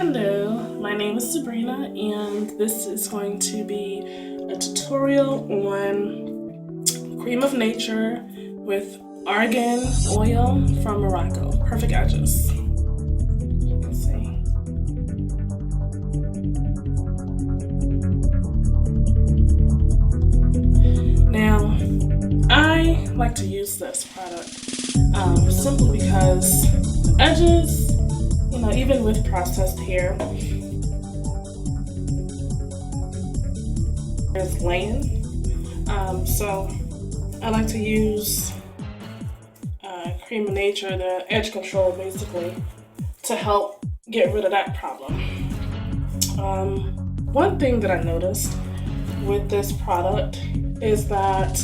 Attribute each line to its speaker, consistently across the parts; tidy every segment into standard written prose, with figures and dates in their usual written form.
Speaker 1: Hello, my name is Sabrina, and this is going to be a tutorial on Cream of Nature with argan oil from Morocco. Perfect edges. Let's see. Now, I like to use this product simply because the edges, even with processed hair, is laying. So I like to use Creme of Nature, the edge control, basically, to help get rid of that problem. One thing that I noticed with this product is that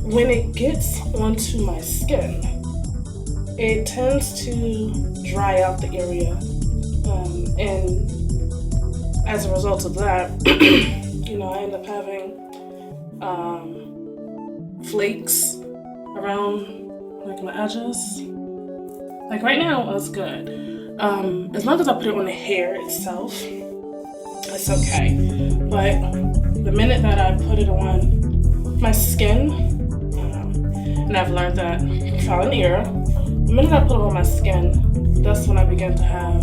Speaker 1: when it gets onto my skin, it tends to dry out the area, and as a result of that, I end up having flakes around like my edges. Like right now, it's good. As long as I put it on the hair itself, it's okay. But the minute that I put it on my skin, and I've learned that from trial and error, the minute I put it on my skin, that's when I begin to have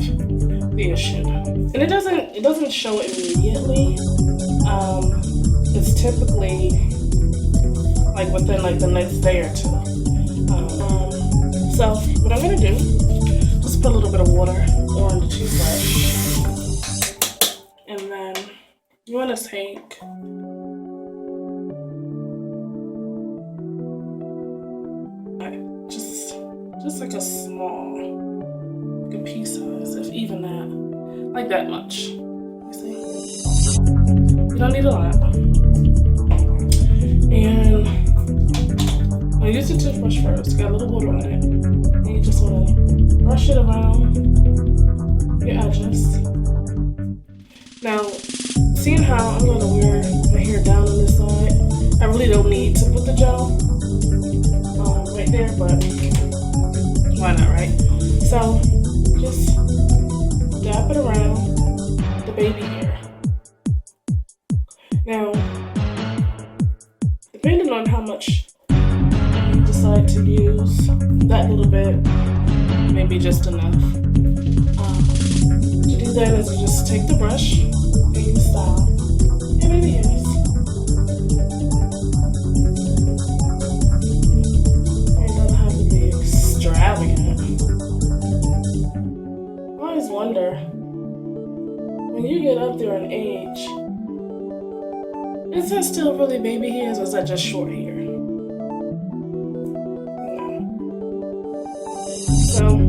Speaker 1: the issue. And it doesn't show immediately. It's typically like within like the next day or two. So what I'm gonna do, just put a little bit of water on the toothbrush, and then you want to take just like a small, like a pea size, if even that, like that much. You see? You don't need a lot. And I use the toothbrush first. Got a little water on it, and you just want to brush it around your edges. Now, seeing how I'm going to wear my hair down on this side, I really don't need to put the gel right there, but why not, right? So just dab it around the baby hair. Now, depending on how much you decide to use, that little bit may be just enough. To do that is you just take the brush and you style your baby hairs. Wonder, when you get up there in age, is that still really baby hairs or is that just short hair? So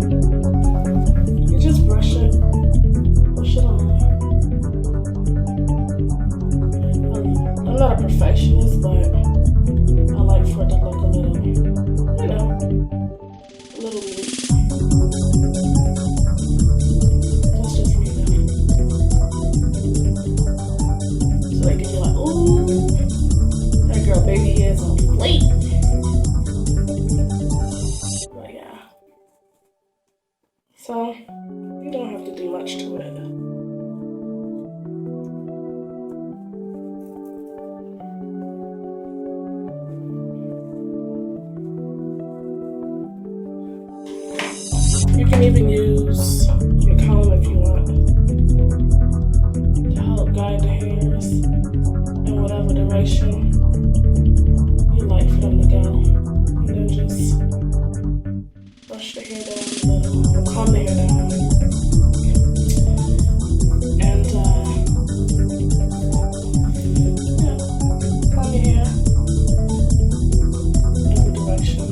Speaker 1: you just brush it on. I'm not a perfectionist, but I like for it to look a little, a little neat. Baby hairs on plate. But yeah. So you don't have to do much to it. You can even use your comb if you want to help guide the hairs in whatever direction like for them to go, and then just brush the hair down a little, or comb the hair down, and comb your hair every direction,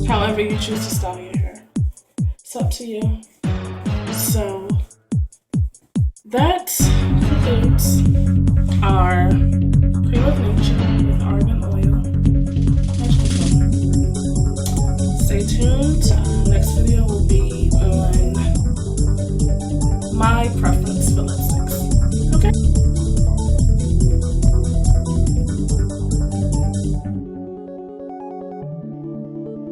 Speaker 1: however you choose to style your hair. It's up to you. So that concludes our Cream of Nature with argan oil. Stay tuned.